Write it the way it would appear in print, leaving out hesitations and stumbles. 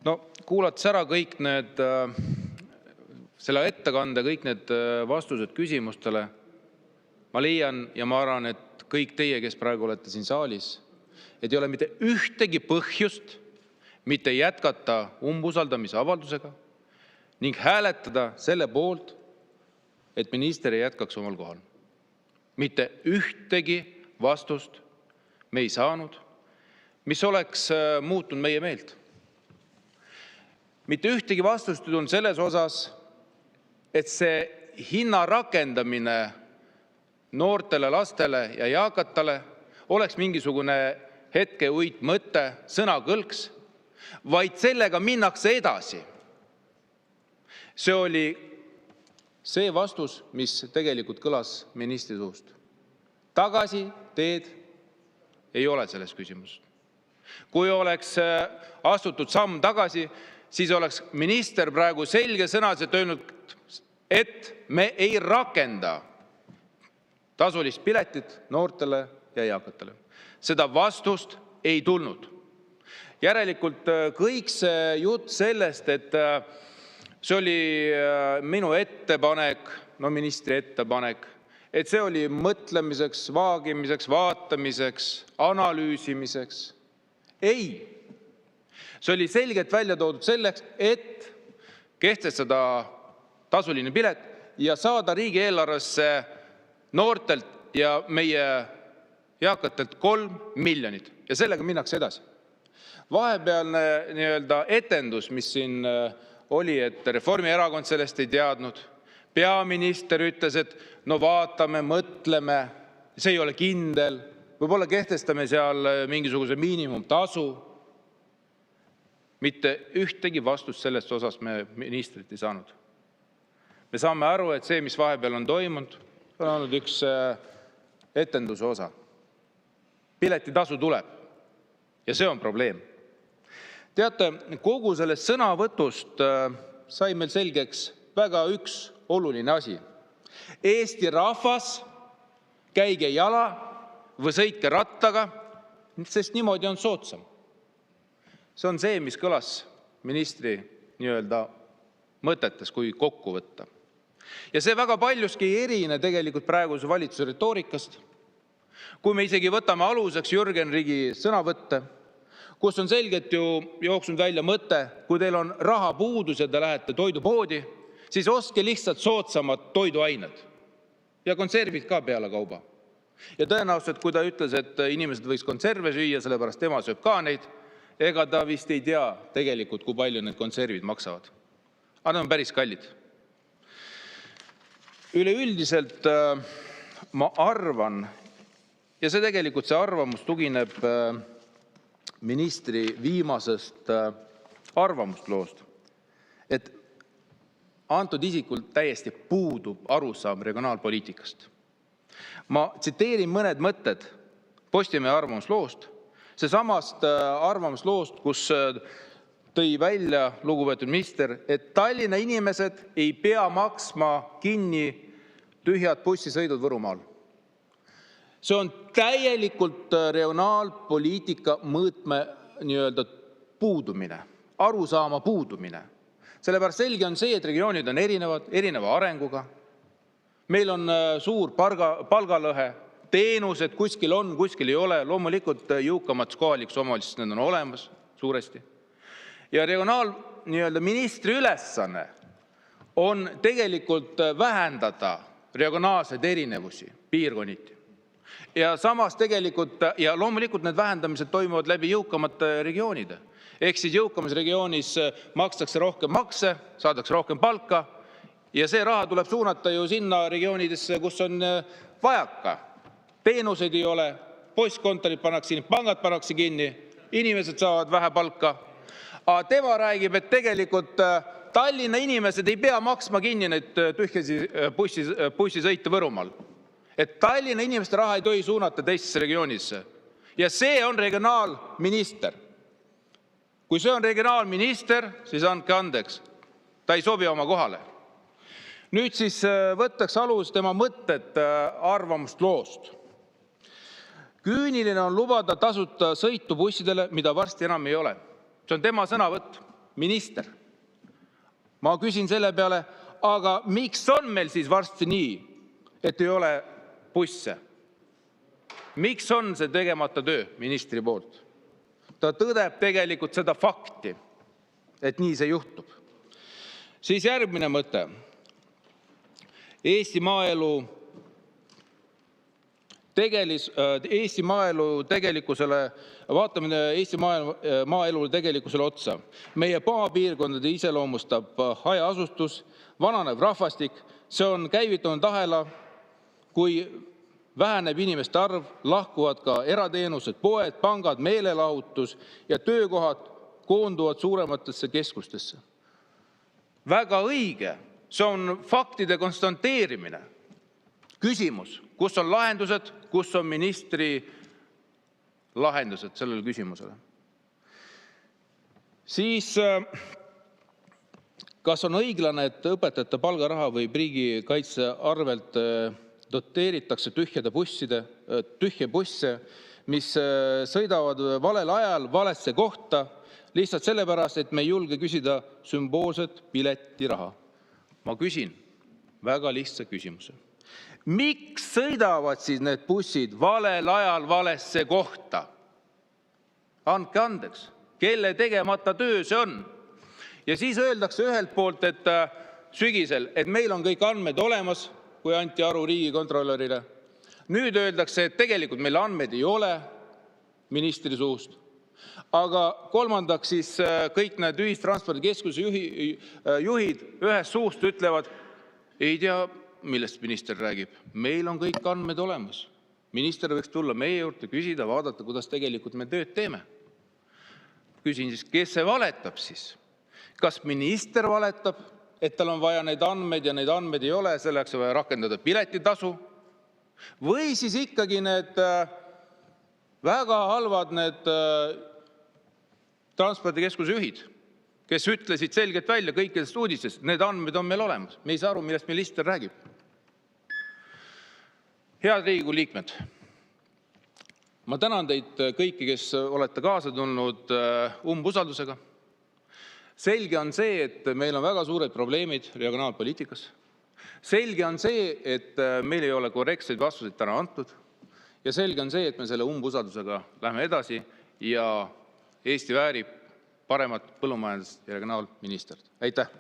No kuulates ära kõik need, selle ettekande, kõik need vastused küsimustele, ma leian ja ma arvan, et kõik teie, kes praegu olete siin saalis, et ei ole mitte ühtegi põhjust mitte jätkata umbusaldamise avaldusega ning hääletada selle poolt, et minister ei jätkaks omal kohal. Mitte ühtegi vastust me ei saanud, mis oleks muutnud meie meelt. Mitte ühtegi vastust ei tulnud selles osas, et see hinna rakendamine noortele, lastele ja eakatele oleks mingisugune hetkeuit mõte, sõnakõlks, vaid sellega minnakse edasi. See oli see vastus, mis tegelikult kõlas ministri suust. Tagasi teed ei ole selles küsimuses. Kui oleks astutud samm tagasi, siis oleks minister praegu selge sõnaliselt öelnud, et me ei rakenda tasulist piletit noortele ja eakatele. Seda vastust ei tulnud. Järelikult kõik see jutt sellest, et see oli minu ettepanek, ministri ettepanek, et see oli mõtlemiseks, vaagimiseks, vaatamiseks, analüüsimiseks. Ei. See oli selgelt välja toodud selleks, et kehtestada tasuline pilet ja saada riigieelarvesse noortelt ja meie eakatelt 3 miljonit. Ja sellega minnakse edasi. Vahepealne etendus, mis siin oli, et Reformierakond sellest ei teadnud. Peaminister ütles, et no vaatame, mõtleme, see ei ole kindel. Võib-olla kehtestame seal mingisuguse miinimumtasu. Mitte ühtegi vastust sellest osas me ministrit ei saanud. Me saame aru, et see, mis vahepeal on toimunud, on olnud üks etenduse osa. Piletitasu tuleb ja see on probleem. Teate, kogu sellest sõnavõtust sai meil selgeks väga üks oluline asi. Eesti rahvas, käige jala või sõitke rattaga, sest niimoodi on soodsam. See on see, mis kõlas ministri mõtetes, kui kokku võtta. Ja see väga paljuski ei erine tegelikult praeguse valitsuse retoorikast. Kui me isegi võtame aluseks Jürgen Ligi sõnavõtte, kus on selgelt ju jooksnud välja mõte, kui teil on raha puudus ja te lähete toidupoodi, siis ostke lihtsalt soodsamad toiduained ja konservid ka peale kauba. Ja tõenäoliselt, kui ta ütles, et inimesed võiks konserve süüa, sellepärast tema sööb ka neid, ega ta vist ei tea tegelikult, kui palju need konservid maksavad. Aga need on päris kallid. Üleüldiselt ma arvan, ja see tegelikult see arvamus tugineb ministri viimasest arvamusloost, et antud isikul täiesti puudub arusaam regionaalpoliitikast. Ma tsiteerin mõned mõtted Postimehe arvamusloost, see samast arvamusloost, kus tõi välja lugupeetud minister, et Tallinna inimesed ei pea maksma kinni tühjad bussisõidud Võrumaal. See on täielikult regionaalpoliitika mõõtme puudumine, arusaama puudumine. Sellepärast selge on see, et regioonid on erineva arenguga. Meil on suur palgalõhe, teenused kuskil on, kuskil ei ole. Loomulikult jõukamad kohalikus omavalitsuses need on olemas suuresti. Ja regionaalministri ülesanne on tegelikult vähendada regionaalseid erinevusi piirkonniti. Ja samas tegelikult, ja loomulikult need vähendamised toimuvad läbi jõukamate regioonide. Ehk siis jõukamas regioonis makstakse rohkem makse, saadakse rohkem palka ja see raha tuleb suunata ju sinna regioonidesse, kus on vajaka. Teenuseid ei ole, postkontorid pannakse kinni, pangad pannakse kinni, inimesed saavad vähe palka. Aga tema räägib, et tegelikult Tallinna inimesed ei pea maksma kinni neid tühjasi bussisõite Võrumaal. Et Tallinna inimeste raha ei tohi suunata teistesse regioonisse. Ja see on regionaalminister. Kui see on regionaalminister, siis andke andeks. Ta ei sobi oma kohale. Nüüd siis võtaks alus tema mõtted arvamust loost. Küüniline on lubada tasuta sõitu bussidele, mida varsti enam ei ole. See on tema sõnavõtt. minister. Ma küsin selle peale, aga miks on meil siis varsti nii, et ei ole busse? Miks on see tegemata töö ministri poolt? Ta tõdeb tegelikult seda fakti, et nii see juhtub. Siis järgmine mõte. Eesti maaelu tegelikkusele, vaatamine Eesti maaelu tegelikkusele otsa. Meie maapiirkondade iseloomustab hajaasustus, vananev rahvastik, see on käivitunud ahela, kui väheneb inimeste arv, lahkuvad ka erateenused, poed, pangad, meelelahutus ja töökohad koonduvad suurematesse keskustesse. Väga õige, see on faktide konstateerimine. Küsimus, kus on lahendused, kus on ministri lahendused sellele küsimusele? Siis, kas on õiglane, et õpetajate palgaraha või riigikaitse arvelt doteeritakse tühje busse, mis sõidavad valel ajal valesse kohta, lihtsalt sellepärast, et me ei julge küsida sümboolset piletiraha. Ma küsin väga lihtsa küsimuse. Miks sõidavad siis need bussid valel ajal valesse kohta? Andke andeks, kelle tegemata töö see on? Ja siis öeldakse ühelt poolt, et sügisel, et meil on kõik andmed olemas, kui anti aru riigikontrolörile. Nüüd öeldakse, et tegelikult meil andmeid ei ole ministri suust. Aga kolmandaks siis kõik need ühistranspordikeskuse juhid ühest suust ütlevad, ei tea, millest minister räägib. Meil on kõik andmed olemas. Minister võiks tulla meie juurde, küsida, vaadata, kuidas tegelikult me tööd teeme. Küsin siis, kes see valetab siis? Kas minister valetab, et tal on vaja neid andmeid ja neid andmeid ei ole, selleks on vaja rakendada piletitasu? Või siis ikkagi need väga halvad need transpordikeskuse juhid, kes ütlesid selgelt välja kõikidest uudistest, need andmed on meil olemas. Me ei saa aru, millest minister räägib. Head Riigikogu liikmed, ma tänan teid kõiki, kes olete kaasa tulnud umbusaldusega. Selge on see, et meil on väga suured probleemid regionaalpoliitikas. Selge on see, et meil ei ole korrektseid vastuseid täna antud. Ja selge on see, et me selle umbusaldusega lähme edasi ja Eesti väärib paremat põllumajandus- ja regionaalministrit. Aitäh!